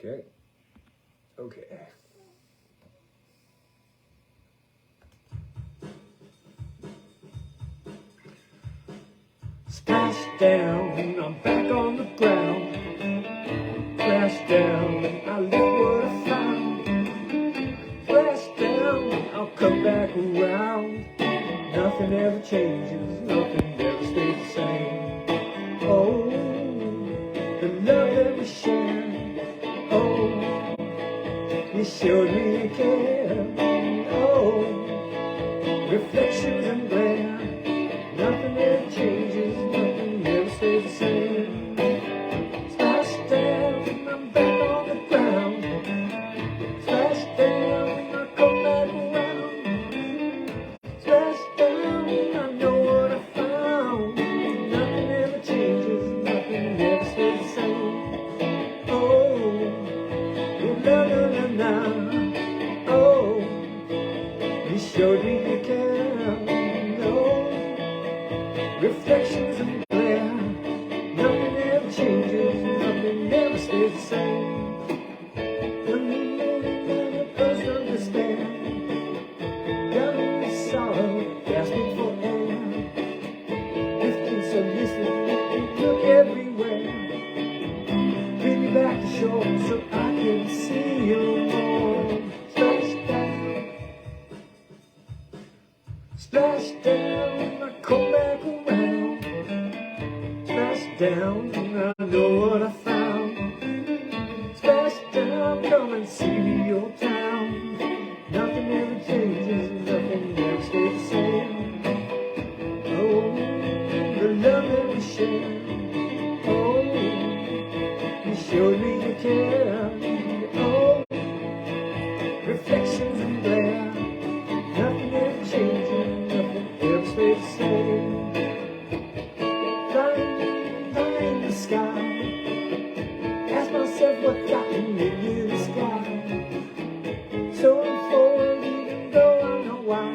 Okay. Okay. Splashdown, I'm back on the ground. Splashdown, I live what I found. Splashdown, I'll come back around. Nothing ever changes, nothing ever stays the same. Oh, the love that we share. Oh, you showed me you care. Oh, reflections and glare. Nothing ever changes, nothing ever stays the same. Splashdown, I'm back on the ground. Splashdown, I come back around. Splashdown, I know what I found. Nothing ever changes, nothing ever stays the same. Oh, la la la la. Oh, you showed me you care. Reflections and glare. Nothing ever changes, nothing ever stays the same. When you know the burst of despair, drowning in sorrow, gasping for air, drifting so listless, look everywhere. Bring me back to shore so I can see you more. Splashdown, splashdown, I come back around. Splashdown, I know what I found. Splashdown, come and see me, old town. Nothing ever changes, nothing ever stays the same. Oh, the love that we share. Oh, you showed me you care. Oh, reflections and glare. Nothing ever changes, nothing ever stays the same. Flying in the sky, ask myself what got me in the sky. Soaring forward even though I know why.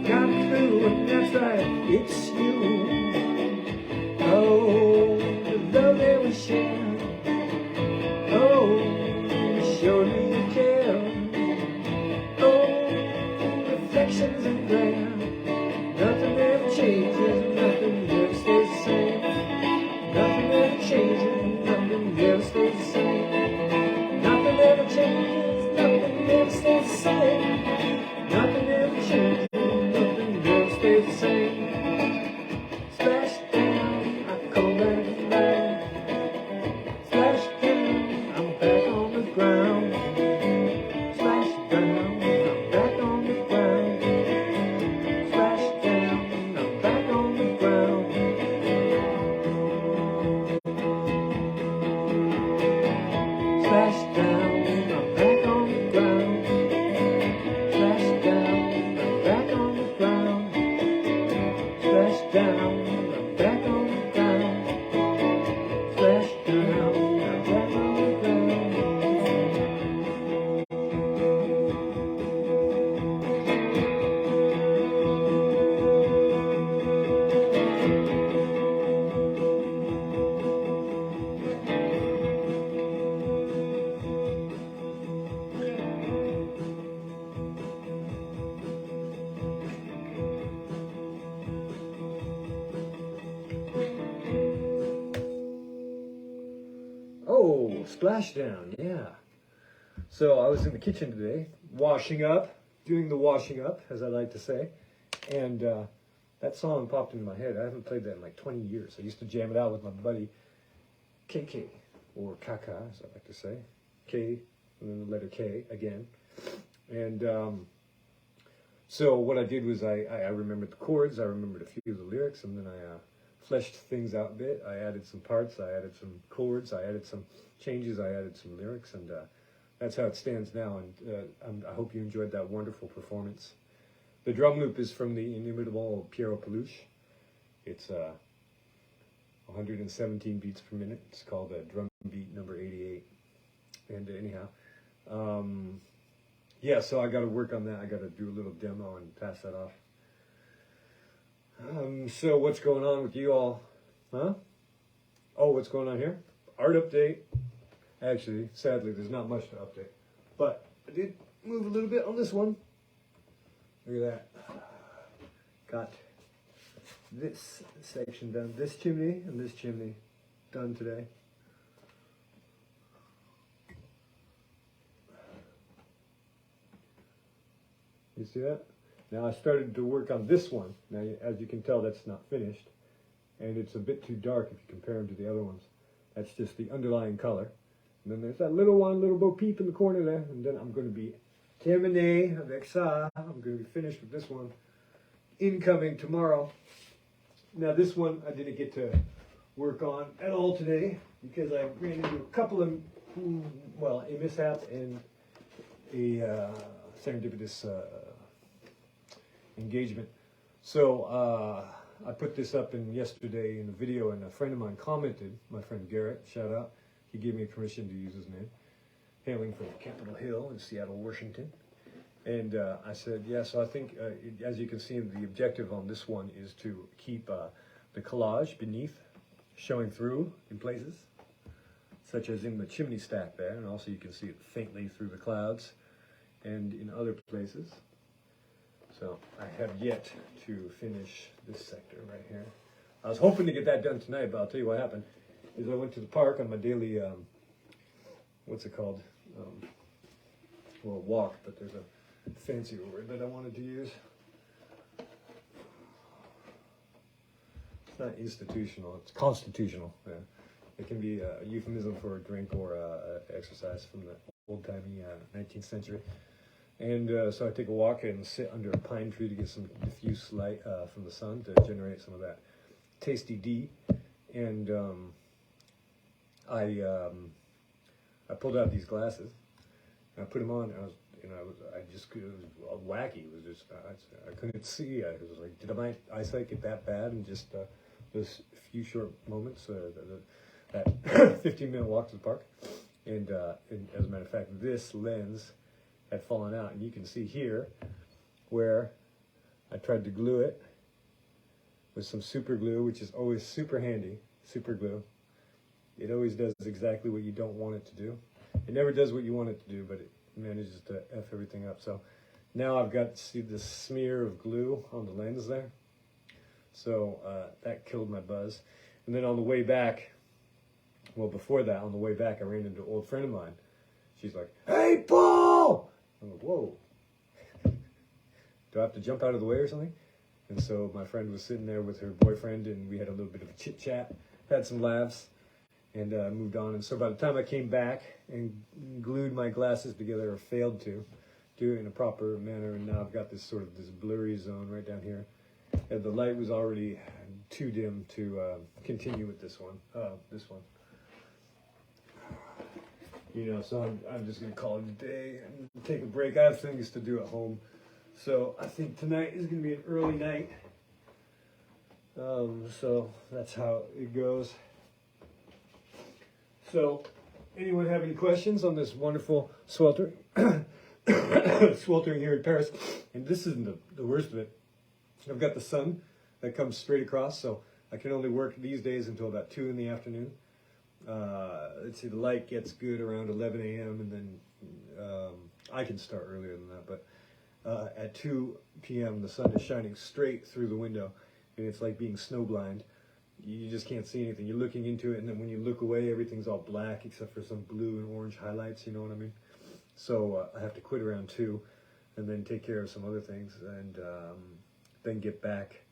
Got a clue and that's right, it's you. Oh, the love that we share. Oh, you showed me you care. Oh, reflections and glare. Nothing ever changes, nothing ever stays the same. Nothing ever changes, nothing ever stays the same. Nothing ever changes, nothing ever stays the same. Nothing ever changes, nothing ever stays the same. Splashdown, I come back around. Splashdown, I'm back on the ground. Splashdown, I'm back on the ground. Splashdown, I'm back on the ground. Splashdown, I'm back on the ground. Splashdown, I'm back on the ground. Splashdown, I'm back on the ground. Splashdown, I'm back on the ground. Oh, Splashdown, yeah. So I was in the kitchen today, washing up, doing the washing up, as I like to say, and that song popped into my head. I haven't played that in like 20 years. I used to jam it out with my buddy KK, or Kaka, as I like to say, K, and then the letter K again. And so what I did was I remembered the chords, I remembered a few of the lyrics, and then I fleshed things out a bit. I added some parts, I added some chords, I added some changes, I added some lyrics, and that's how it stands now. And I hope you enjoyed that wonderful performance. The drum loop is from the inimitable Piero Peluche. It's 117 beats per minute. It's called drum beat number 88. And anyhow, yeah, so I got to work on that. I got to do a little demo and pass that off. So what's going on with you all? Huh? Oh, what's going on here? Art update. Actually, sadly, there's not much to update. But I did move a little bit on this one. Look at that. Got this section done. This chimney and this chimney done today. You see that? Now I started to work on this one. Now, as you can tell, that's not finished. And it's a bit too dark if you compare them to the other ones. That's just the underlying color. And then there's that little one, little Bo Peep in the corner there. And then I'm going to be terminé avec ça. I'm going to be finished with this one. Incoming tomorrow. Now this one I didn't get to work on at all today because I ran into a couple of, well, a mishap and a serendipitous engagement. So I put this up yesterday in a video, and a friend of mine commented, my friend Garrett, shout out, he gave me permission to use his name, hailing from Capitol Hill in Seattle, Washington. And I said, yeah, so I think, as you can see, the objective on this one is to keep the collage beneath showing through in places, such as in the chimney stack there, and also you can see it faintly through the clouds and in other places. So I have yet to finish this sector right here. I was hoping to get that done tonight, but I'll tell you what happened. Is I went to the park on my daily, what's it called? Well, walk, but there's a fancier word that I wanted to use. It's not institutional, it's constitutional. Yeah. It can be a euphemism for a drink or exercise from the old-timey 19th century. And so I take a walk and sit under a pine tree to get some diffuse light from the sun to generate some of that tasty D. And I pulled out these glasses and I put them on. And it was wacky. It was just I couldn't see. I was like, did my eyesight get that bad in just those few short moments? That 15-minute walk to the park. And as a matter of fact, this lens had fallen out, and you can see here where I tried to glue it with some super glue, which is always super handy. Super glue. It always does exactly what you don't want it to do. It never does what you want it to do, but it manages to F everything up. So now I've got, see the smear of glue on the lens there? So that killed my buzz. And then on the way back, well, before that, on the way back, I ran into an old friend of mine. She's like, "Hey, Paul!" I'm like, "Whoa. Do I have to jump out of the way or something?" And so my friend was sitting there with her boyfriend, and we had a little bit of a chit-chat, had some laughs, and moved on. And so by the time I came back and glued my glasses together, or failed to do it in a proper manner, and now I've got this sort of this blurry zone right down here. And the light was already too dim to continue with this one. You know, so I'm just going to call it a day and take a break. I have things to do at home. So I think tonight is going to be an early night. So that's how it goes. So anyone have any questions on this wonderful sweltering? Sweltering here in Paris. And this isn't the worst of it. I've got the sun that comes straight across, so I can only work these days until about 2 in the afternoon. Let's see, the light gets good around 11 a.m. and then I can start earlier than that, but at 2 p.m. the sun is shining straight through the window, and it's like being snowblind. You just can't see anything. You're looking into it, and then when you look away, everything's all black except for some blue and orange highlights, you know what I mean? So I have to quit around 2 and then take care of some other things, and then get back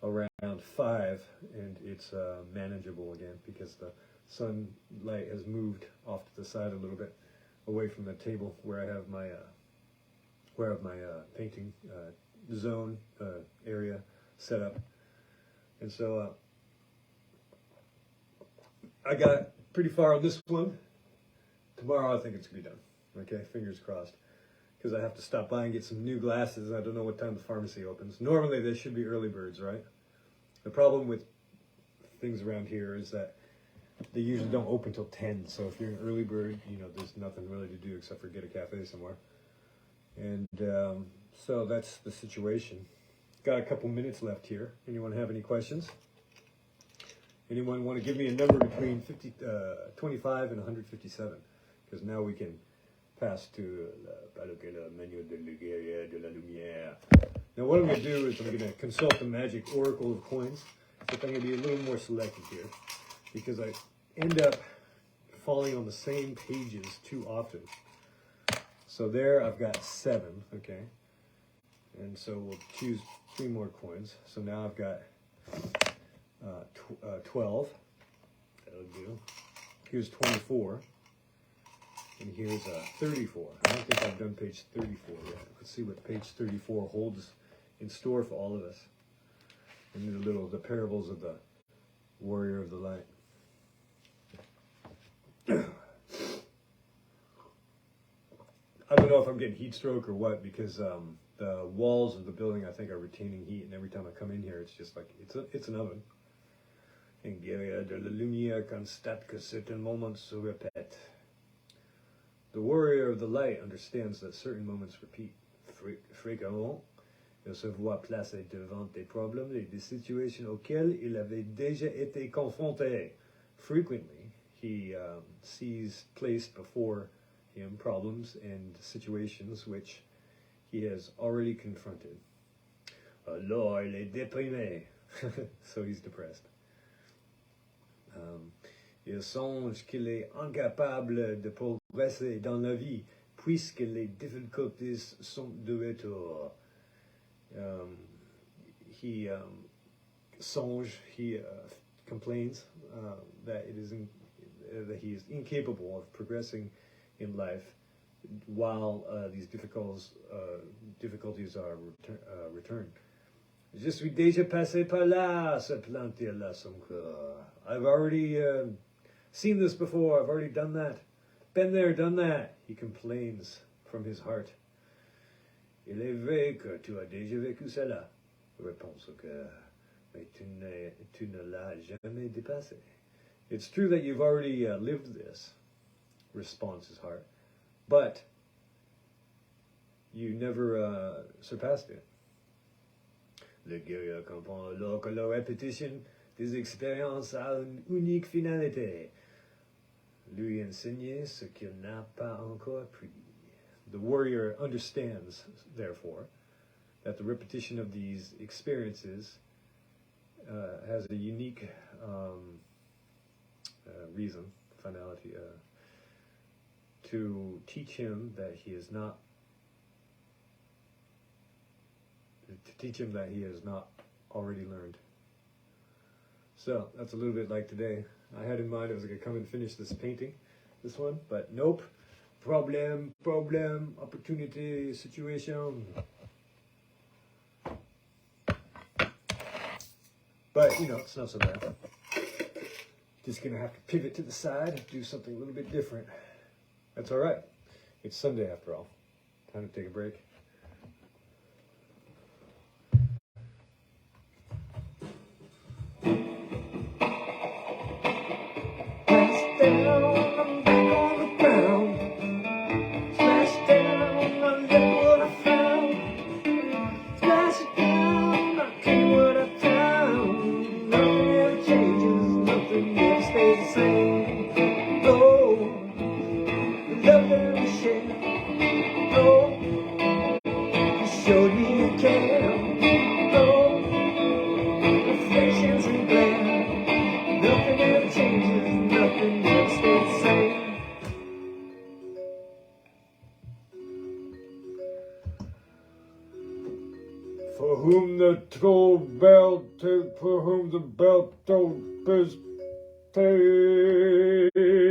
around 5, and it's manageable again because the sunlight has moved off to the side a little bit, away from the table where I have my painting zone area set up. And so I got pretty far on this one. Tomorrow I think it's gonna be done. Okay, fingers crossed. Because I have to stop by and get some new glasses. I don't know what time the pharmacy opens. Normally they should be early birds, right? The problem with things around here is that they usually don't open till 10. So if you're an early bird, you know, there's nothing really to do except for get a cafe somewhere. And so that's the situation. Got a couple minutes left here. Anyone have any questions? Anyone want to give me a number between 25 and 157? Because now we can pass to le manuel de la lumière. Now what I'm going to do is I'm going to consult the magic oracle of coins. So I'm going to be a little more selective here, because I end up falling on the same pages too often. So there I've got 7, okay? And so we'll choose 3 more coins. So now I've got 12. That'll do. Here's 24. And here's 34. I don't think I've done page 34 yet. Let's see what page 34 holds in store for all of us. And the parables of the warrior of the light. I don't know if I'm getting heat stroke or what, because the walls of the building, I think, are retaining heat, and every time I come in here, it's just like it's an oven. En guerrier de la lumière constate que certains moments se répètent. The warrior of the light understands that certain moments repeat. Fréquemment, il se voit placé devant des problèmes et des situations auxquelles il avait déjà été confronté. Frequently, he sees placed before him problems and situations which he has already confronted. Alors, il est déprimé. So he's depressed. Il songe qu'il est incapable de progresser dans la vie puisque les difficultés sont de retour. He complains that that he is incapable of progressing in life while these difficulties are returned. Je suis déjà passé par là, se plaint-il à son cœur. I've already seen this before. I've already done that. Been there, done that. He complains from his heart. Il est vrai que tu as déjà vécu cela. Réponse au cœur. Mais tu ne l'as jamais dépassé. It's true that you've already lived this. Response his heart. But you never surpassed it. Le guerrier comprend alors que la répétition des expériences a une unique finalité. Lui enseigner ce qu'il n'a pas encore appris. The warrior understands, therefore, that the repetition of these experiences has a unique reason, finality, to teach him that he is not already learned. So that's a little bit like today. I had in mind I was going to come and finish this painting, this one, but nope. Problem, opportunity, situation. But, it's not so bad. Just going to have to pivot to the side, do something a little bit different. That's all right. It's Sunday after all. Time to take a break. For whom the toll bell for whom the bell toll is paid.